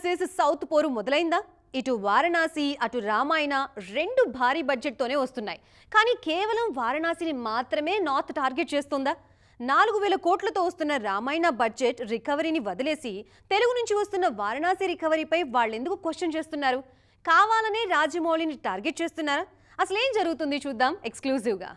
Versus south పోరు మొదలైందా? ఇటు వారణాసి అటు రామాయణ రెండు భారీ బడ్జెట్తోనే వస్తున్నాయి. కానీ కేవలం వారణాసిని మాత్రమే నార్త్ టార్గెట్ చేస్తుందా? 4000 కోట్లతో వస్తున్న రామాయణ బడ్జెట్ రికవరీని వదిలేసి తెలుగు నుంచి వస్తున్న వారణాసి రికవరీపై వాళ్ళెందుకు క్వశ్చన్ చేస్తున్నారు? కావాలనే రాజమౌళిని టార్గెట్ చేస్తున్నారా? అసలేం జరుగుతుంది చూద్దాం ఎక్స్క్లూజివ్గా.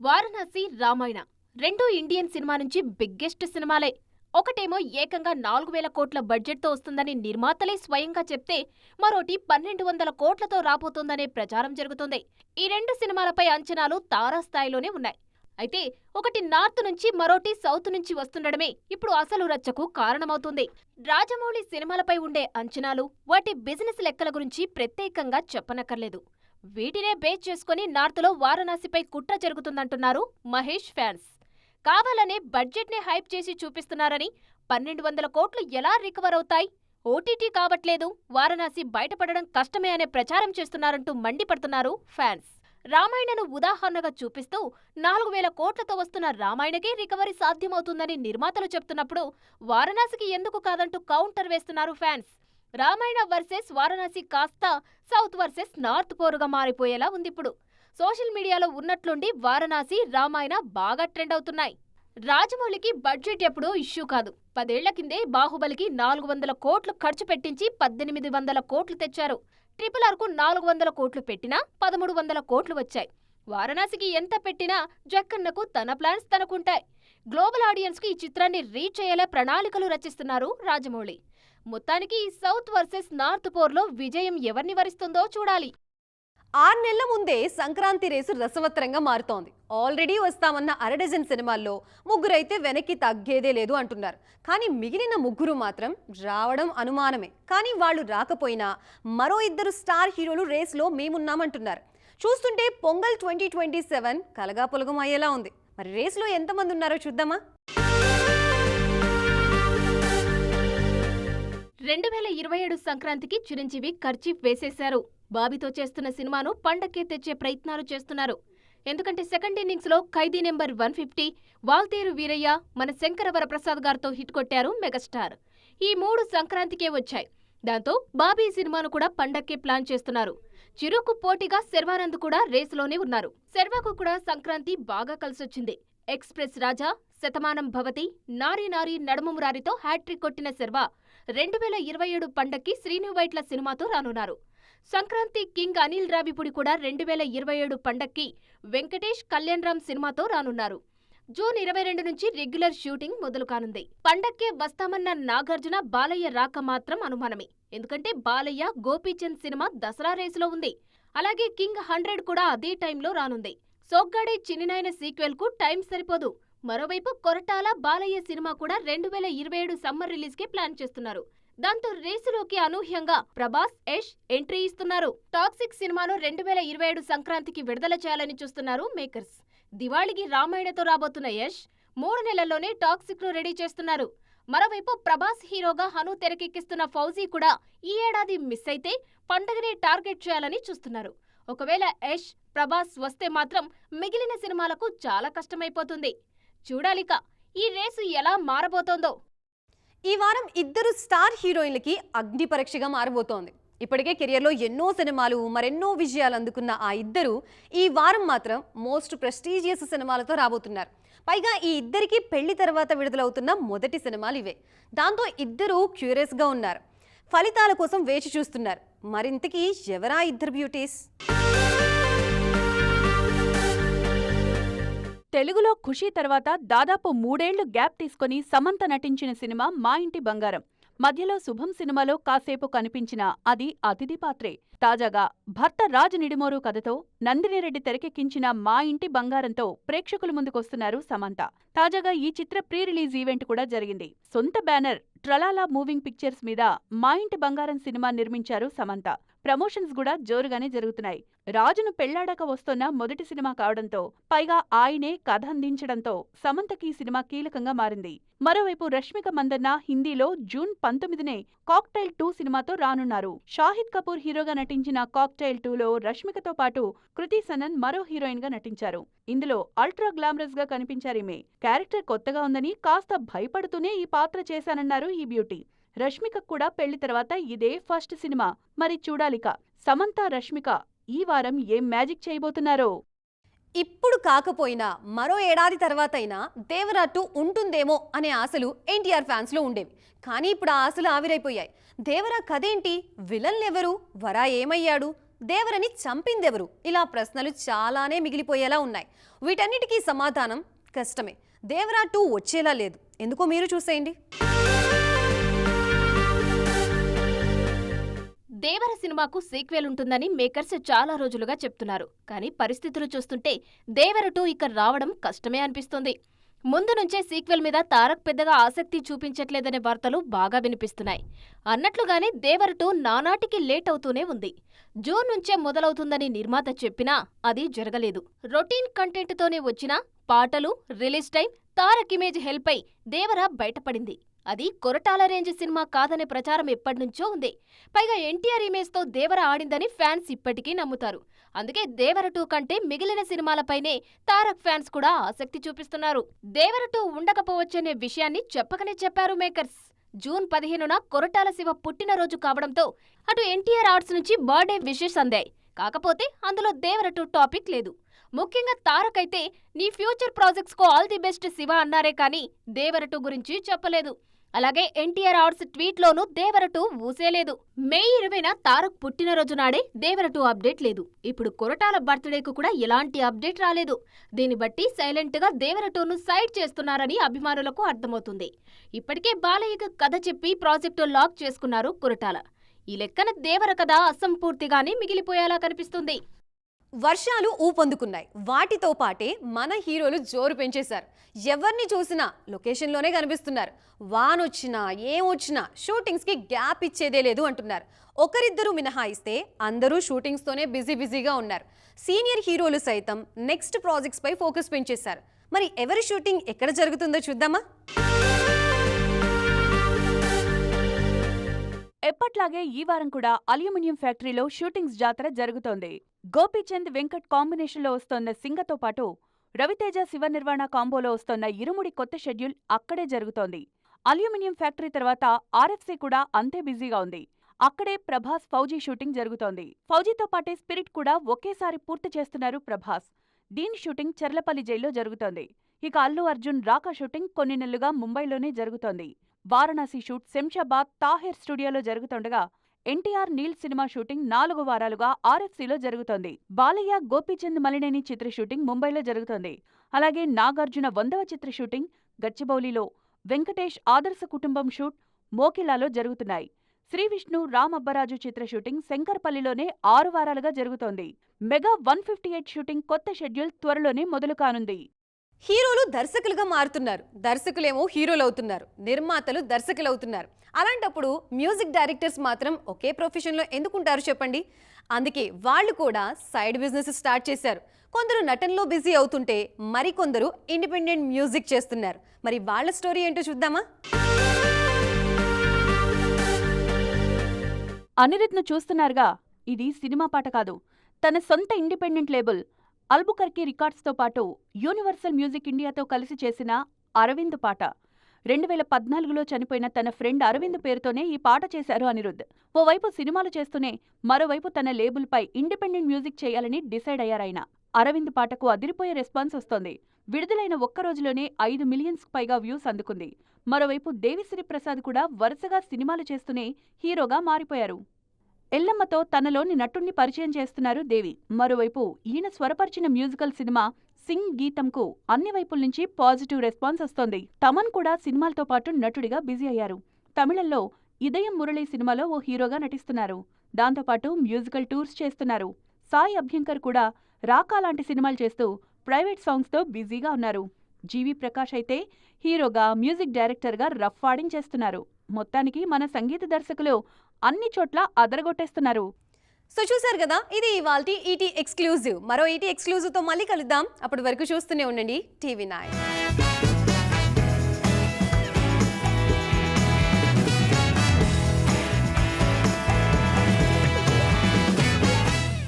వారణాసి రామాయణ రెండు ఇండియన్ సినిమా నుంచి బిగ్గెస్ట్ సినిమాలే. ఒకటేమో ఏకంగా 4000 కోట్ల బడ్జెట్తో వస్తుందని నిర్మాతలే స్వయంగా చెప్తే, మరోటి 1200 కోట్లతో రాబోతోందనే ప్రచారం జరుగుతోంది. ఈ రెండు సినిమాలపై అంచనాలు తారాస్థాయిలోనే ఉన్నాయి. అయితే ఒకటి నార్త్ నుంచి మరోటి సౌత్ నుంచి వస్తుండడమే ఇప్పుడు అసలు రచ్చకు కారణమవుతుంది. రాజమౌళి సినిమాలపై ఉండే అంచనాలు, వాటి బిజినెస్ లెక్కల గురించి ప్రత్యేకంగా చెప్పనక్కర్లేదు. వీటినే బేస్ చేసుకుని నార్త్లో వారణాసిపై కుట్ర జరుగుతుందంటున్నారు మహేష్ ఫ్యాన్స్. కావాలనే బడ్జెట్ని హైప్ చేసి చూపిస్తున్నారని, 1200 కోట్లు ఎలా రికవర్ అవుతాయి, ఓటీటీ కావట్లేదు, వారణాసి బయటపడడం కష్టమే అనే ప్రచారం చేస్తున్నారంటూ మండిపడుతున్నారు ఫ్యాన్స్. రామాయణను ఉదాహరణగా చూపిస్తూ 4000 కోట్లతో వస్తున్న రామాయణకే రికవరీ సాధ్యమవుతుందని నిర్మాతలు చెప్తున్నప్పుడు వారణాసికి ఎందుకు కాదంటూ కౌంటర్ వేస్తున్నారు ఫ్యాన్స్. రామాయణ వర్సెస్ వారణాసి కాస్త సౌత్ వర్సెస్ నార్త్ పోరుగా మారిపోయేలా ఉందిప్పుడు. సోషల్ మీడియాలో ఉన్నట్లుండి వారణాసి రామాయణ బాగా ట్రెండ్ అవుతున్నాయి. రాజమౌళికి బడ్జెట్ ఎప్పుడూ ఇష్యూ కాదు. 10 ఏళ్ల కిందే బాహుబలికి 400 కోట్లు ఖర్చు పెట్టించి 1800 కోట్లు తెచ్చారు. RRRకు 400 కోట్లు పెట్టినా 1300 కోట్లు వచ్చాయి. వారణాసికి ఎంత పెట్టినా జక్కన్నకు తన ప్లాన్స్ తనకుంటాయి. గ్లోబల్ ఆడియన్స్కి ఈ చిత్రాన్ని రీచ్ అయ్యేలా ప్రణాళికలు రచిస్తున్నారు రాజమౌళి. మొత్తానికి ఈ సౌత్ వర్సెస్ నార్త్ పోర్లో విజయం ఎవరిని వరిస్తుందో చూడాలి. 6 నెలల ముందే సంక్రాంతి రేసు రసవత్తరంగా మారుతోంది. ఆల్రెడీ వస్తామన్న అరడజన్ సినిమాల్లో ముగ్గురైతే వెనక్కి తగ్గేదే లేదు అంటున్నారు. కానీ మిగిలిన ముగ్గురు మాత్రం రావడం అనుమానమే. కానీ వాళ్ళు రాకపోయినా మరో 2 స్టార్ హీరోలు రేస్లో మేమున్నామంటున్నారు. చూస్తుంటే పొంగల్ 2027 కలగాపులగం అయ్యేలా ఉంది. మరి రేస్లో ఎంతమంది ఉన్నారో చూద్దామా? 2027 సంక్రాంతికి చిరంజీవి కర్చీఫ్ వేసేశారు. బాబీతో చేస్తున్న సినిమాను పండక్కే తెచ్చే ప్రయత్నాలు చేస్తున్నారు. ఎందుకంటే సెకండ్ ఇన్నింగ్స్లో ఖైదీ నెంబర్ 150, వాల్తేరు వీరయ్య, మన శంకరవరప్రసాద్ గారితో హిట్ కొట్టారు మెగాస్టార్. ఈ 3 సంక్రాంతికే వచ్చాయి. దాంతో బాబీ సినిమాను కూడా పండక్కే ప్లాన్ చేస్తున్నారు. చిరుకు పోటీగా శర్వానంద్ కూడా రేసులోనే ఉన్నారు. శర్వాకు కూడా సంక్రాంతి బాగా కలిసొచ్చింది. ఎక్స్ప్రెస్ రాజా, శతమానం భవతి, నారీ నారీ నడుమురారితో హ్యాట్రిక్ కొట్టిన శర్వా 2027 పండక్కి శ్రీను వైట్ల సినిమాతో రానున్నారు. సంక్రాంతి కింగ్ అనిల్ రావిపూడి కూడా 2027 పండక్కి వెంకటేష్ కళ్యాణ్ రామ్ సినిమాతో రానున్నారు. జూన్ 22 నుంచి రెగ్యులర్ షూటింగ్ మొదలు కానుంది. పండక్కే వస్తామన్న నాగార్జున బాలయ్య రాక మాత్రం అనుమానమే. ఎందుకంటే బాలయ్య గోపీచంద్ సినిమా దసరా రేసులో ఉంది. అలాగే కింగ్ 100 కూడా అదే టైంలో రానుంది. సోగ్గాడే చిన్నినాయన సీక్వెల్ కు టైం సరిపోదు. మరోవైపు కొరటాల బాలయ్య సినిమా కూడా 2027 సమ్మర్ రిలీజ్ కి ప్లాన్ చేస్తున్నారు. దాంతో రేసులోకి అనూహ్యంగా ప్రభాస్, యష్ ఎంట్రీ ఇస్తున్నారు. టాక్సిక్ సినిమాను 2027 సంక్రాంతికి విడుదల చేయాలని చూస్తున్నారు మేకర్స్. దివాళికి రామాయణతో రాబోతున్న యష్ 3 నెలల్లోనే టాక్సిక్ ను రెడీ చేస్తున్నారు. మరోవైపు ప్రభాస్ హీరోగా హను తెరకెక్కిస్తున్న ఫౌజీ కూడా ఈ ఏడాది మిస్ అయితే పండగనే టార్గెట్ చేయాలని చూస్తున్నారు. ఒకవేళ యష్, ప్రభాస్ వస్తే మాత్రం మిగిలిన సినిమాలకు చాలా కష్టమైపోతుంది. చూడాలిక ఈ రేసు ఎలా మారబోతోందో. ఈ వారం 2 స్టార్ హీరోయిన్లకి అగ్ని పరీక్షగా మారబోతోంది. ఇప్పటికే కెరియర్లో ఎన్నో సినిమాలు, మరెన్నో విజయాలు అందుకున్న ఆ 2 ఈ వారం మాత్రం మోస్ట్ ప్రెస్టీజియస్ సినిమాలతో రాబోతున్నారు. పైగా ఈ 2కి పెళ్లి తర్వాత విడుదలవుతున్న మొదటి సినిమాలు ఇవే. దాంతో 2 క్యూరియస్గా ఉన్నారు. ఫలితాల కోసం వేచి చూస్తున్నారు. మరింతకీ ఎవరా 2 బ్యూటీస్? తెలుగులో ఖుషీ తర్వాత దాదాపు 3 ఏళ్లు గ్యాప్ తీసుకుని సమంత నటించిన సినిమా మా ఇంటి బంగారం. మధ్యలో శుభం సినిమాలో కాసేపు కనిపించిన అది అతిథి పాత్రే. తాజాగా భర్త రాజ్ నిడిమోరు కథతో నందినిరెడ్డి తెరకెక్కించిన మా ఇంటి బంగారంతో ప్రేక్షకుల ముందుకొస్తున్నారు సమంత. తాజాగా ఈ చిత్ర ప్రీ రిలీజ్ ఈవెంట్ కూడా జరిగింది. సొంత బ్యానర్ ట్రలాలా మూవింగ్ పిక్చర్స్ మీద మా ఇంటి బంగారం సినిమా నిర్మించారు సమంత. ప్రమోషన్స్ కూడా జోరుగానే జరుగుతున్నాయి. రాజును పెళ్లాడాక వస్తున్న మొదటి సినిమా కావడంతో, పైగా ఆయనే కథ అందించడంతో సమంతకి ఈ సినిమా కీలకంగా మారింది. మరోవైపు రష్మిక మందన్న హిందీలో జూన్ 19నే కాక్టైల్ 2 సినిమాతో రానున్నారు. షాహిద్ కపూర్ హీరోగా నటించిన నటించిన కాక్టైల్ 2లో రష్మికతో పాటు కృతి సనన్ మరో హీరోయిన్ గా నటించారు. ఇందులో అల్ట్రా గ్లామరస్ గా కనిపించారీమే. క్యారెక్టర్ కొత్తగా ఉందని కాస్త భయపడుతూనే ఈ పాత్ర చేశానన్నారు ఈ బ్యూటీ. రష్మిక కూడా పెళ్లి తర్వాత ఇదే ఫస్ట్ సినిమా. మరి చూడాలిక సమంత రష్మిక ఈ వారం ఏం మ్యాజిక్ చేయబోతున్నారో. ఇప్పుడు కాకపోయినా మరో ఏడాది తర్వాతైనా దేవరా 2 ఉంటుందేమో అనే ఆశలు ఎన్టీఆర్ ఫ్యాన్స్ లో ఉండేవి. కానీ ఇప్పుడు ఆ ఆశలు ఆవిరైపోయాయి. దేవరా కథేంటి, విలన్లు ఎవరు, వరా ఏమయ్యాడు, దేవరని చంపిందెవరు, ఇలా ప్రశ్నలు చాలానే మిగిలిపోయేలా ఉన్నాయి. వీటన్నిటికీ సమాధానం కష్టమే. దేవరా 2 వచ్చేలా లేదు. ఎందుకో మీరు చూసేయండి. దేవర సినిమాకు సీక్వెల్ ఉంటుందని మేకర్స్ చాలా రోజులుగా చెప్తున్నారు. కానీ పరిస్థితులు చూస్తుంటే దేవర 2 ఇక రావడం కష్టమే అనిపిస్తుంది. ముందు నుంచే సీక్వెల్ మీద తారక్ పెద్దగా ఆసక్తి చూపించట్లేదనే వార్తలు బాగా వినిపిస్తున్నాయి. అన్నట్లుగానే దేవర 2 నానాటికి లేట్ అవుతూనే ఉంది. జూన్ నుంచే మొదలవుతుందని నిర్మాత చెప్పినా అది జరగలేదు. రొటీన్ కంటెంట్తోనే వచ్చిన పాటలు, release time, Tarak image help అయి దేవర బయటపడింది. అది కొరటాల రేంజ్ సినిమా కాదనే ప్రచారం ఎప్పటినుంచో ఉంది. పైగా ఎన్టీఆర్ ఇమేజ్తో దేవర ఆడిందని ఫ్యాన్స్ ఇప్పటికీ నమ్ముతారు. అందుకే దేవర 2 కంటే మిగిలిన సినిమాలపైనే తారక్ ఫ్యాన్స్ కూడా ఆసక్తి చూపిస్తున్నారు. దేవర 2 ఉండకపోవచ్చనే విషయాన్ని చెప్పకనే చెప్పారు మేకర్స్. జూన్ 15న కొరటాల శివ పుట్టినరోజు కావడంతో అటు ఎన్టీఆర్ ఆర్ట్స్ నుంచి బర్త్డే విషెస్ అందాయి. కాకపోతే అందులో దేవర 2 టాపిక్ లేదు. ముఖ్యంగా తారక్ అయితే నీ ఫ్యూచర్ ప్రాజెక్ట్స్ కు ఆల్ ది బెస్ట్ శివ అన్నారే కానీ దేవర 2 గురించి చెప్పలేదు. అలాగే ఎన్టీఆర్ ఆర్ట్స్ ట్వీట్లోనూ దేవర 2 ఊసేలేదు. మే 20న తారక్ పుట్టినరోజు నాడే దేవర 2 అప్డేట్ లేదు. ఇప్పుడు కొరటాల బర్త్డేకు కూడా ఎలాంటి అప్డేట్ రాలేదు. దీన్ని బట్టి సైలెంట్ గా దేవర 2ను సైడ్ చేస్తున్నారని అభిమానులకు అర్థమవుతుంది. ఇప్పటికే బాలయ్యకు కథ చెప్పి ప్రాజెక్టు లాక్ చేసుకున్నారు కొరటాల. ఈ లెక్కన దేవర కథ అసంపూర్తిగానే మిగిలిపోయేలా కనిపిస్తుంది. వర్షాలు ఊపందుకున్నాయి. వాటితో పాటే మన హీరోలు జోరు పెంచేశారు. ఎవరిని చూసినా లొకేషన్లోనే కనిపిస్తున్నారు. వానొచ్చినా ఏమొచ్చినా షూటింగ్స్కి గ్యాప్ ఇచ్చేదే లేదు అంటున్నారు. ఒకరిద్దరు మినహాయిస్తే అందరూ షూటింగ్స్తోనే బిజీగా ఉన్నారు. సీనియర్ హీరోలు సైతం నెక్స్ట్ ప్రాజెక్ట్స్ పై ఫోకస్ పెంచేశారు. మరి ఎవరి షూటింగ్ ఎక్కడ జరుగుతుందో చూద్దామా? ఎప్పట్లాగే ఈ వారం కూడా అల్యూమినియం ఫ్యాక్టరీలో షూటింగ్స్ జాతర జరుగుతోంది. గోపీచంద్ వెంకట్ కాంబినేషన్లో వస్తోన్న సింగతో పాటు రవితేజ శివ నిర్వాణ కాంబోలో వస్తోన్న ఇరుముడి కొత్త షెడ్యూల్ అక్కడే జరుగుతోంది. అల్యూమినియం ఫ్యాక్టరీ తర్వాత ఆర్ఎఫ్సీ కూడా అంతే బిజీగా ఉంది. అక్కడే ప్రభాస్ ఫౌజీ షూటింగ్ జరుగుతోంది. ఫౌజీతో పాటే స్పిరిట్ కూడా ఒకేసారి పూర్తి చేస్తున్నారు ప్రభాస్. దీని షూటింగ్ చర్లపల్లి జైల్లో జరుగుతోంది. ఇక అల్లు అర్జున్ రాకా షూటింగ్ కొన్ని నెలలుగా ముంబైలోనే జరుగుతోంది. వారణాసి షూట్ శంషాబాద్ తాహిర్ స్టూడియోలో జరుగుతుండగా ఎన్టీఆర్ నీల్ సినిమా షూటింగ్ 4 వారాలుగా ఆర్ఎఫ్సీలో జరుగుతోంది. బాలయ్య గోపీచంద్ మలినేని చిత్ర షూటింగ్ ముంబైలో జరుగుతోంది. అలాగే నాగార్జున 100వ చిత్ర షూటింగ్ గచ్చిబౌలిలో, వెంకటేష్ ఆదర్శ కుటుంబం షూట్ మోకిలాలో జరుగుతున్నాయి. శ్రీ విష్ణు రామ్ అబ్బరాజు చిత్ర షూటింగ్ శంకర్పల్లిలోనే 6 వారాలుగా జరుగుతోంది. మెగా 158 షూటింగ్ కొత్త షెడ్యూల్ త్వరలోనే మొదలు కానుంది. హీరోలు దర్శకులుగా మారుతున్నారు. దర్శకులేమో హీరోలు అవుతున్నారు. నిర్మాతలు దర్శకులు అవుతున్నారు. అలాంటప్పుడు మ్యూజిక్ డైరెక్టర్స్ మాత్రం ఒకే ప్రొఫెషన్లో ఎందుకుంటారు చెప్పండి? అందుకే వాళ్ళు కూడా సైడ్ బిజినెస్ స్టార్ట్ చేశారు. కొందరు నటనలో బిజీ అవుతుంటే మరికొందరు ఇండిపెండెంట్ మ్యూజిక్ చేస్తున్నారు. మరి వాళ్ళ స్టోరీ ఏంటో చూద్దామా? అనిరుద్ధ్ను చూస్తున్నారుగా, ఇది సినిమా పాట కాదు, తన సొంత ఇండిపెండెంట్ లేబుల్ అల్బుకర్కి రికార్డ్స్తో పాటు యూనివర్సల్ మ్యూజిక్ ఇండియాతో కలిసి చేసిన అరవింద్ పాట. 2014లో చనిపోయిన తన ఫ్రెండ్ అరవింద్ పేరుతోనే ఈ పాట చేశారు అనిరుద్ధ్. ఓవైపు సినిమాలు చేస్తూనే మరోవైపు తన లేబుల్పై ఇండిపెండెంట్ మ్యూజిక్ చేయాలని డిసైడ్ అయ్యారాయన. అరవింద్ పాటకు అదిరిపోయే రెస్పాన్స్ వస్తోంది. విడుదలైన ఒక్క రోజులోనే 5 మిలియన్స్ పైగా వ్యూస్ అందుకుంది. మరోవైపు దేవిశ్రీ ప్రసాద్ కూడా వరుసగా సినిమాలు చేస్తూనే హీరోగా మారిపోయారు. ఎల్లమ్మతో తనలోని నటుణ్ణి పరిచయం చేస్తున్నారు దేవి. మరోవైపు ఈయన స్వరపరిచిన మ్యూజికల్ సినిమా సింగ్ గీతంకు అన్ని వైపుల నుంచి పాజిటివ్ రెస్పాన్స్ వస్తోంది. తమన్ కూడా సినిమాలతో పాటు నటుడిగా బిజీ అయ్యారు. తమిళంలో ఇదయం మురళి సినిమాలో ఓ హీరోగా నటిస్తున్నారు. దాంతోపాటు మ్యూజికల్ టూర్స్ చేస్తున్నారు. సాయి అభ్యంకర్ కూడా రాకా లాంటి సినిమాలు చేస్తూ ప్రైవేట్ సాంగ్స్తో బిజీగా ఉన్నారు. జీవి ప్రకాష్ అయితే హీరోగా, మ్యూజిక్ డైరెక్టర్గా రఫ్ ఆడించేస్తున్నారు. మొత్తానికి మన సంగీత దర్శకులు అన్ని చోట్ల అదరగొట్టేస్తున్నారు. సో చూసారు కదా, ఇది ఇవాల్టి ఈటీ ఎక్స్క్లూజివ్. మరో ఈటీ ఎక్స్క్లూజివ్తో మళ్ళీ కలుద్దాం. అప్పటి వరకు చూస్తూనే ఉండండి టీవీ9.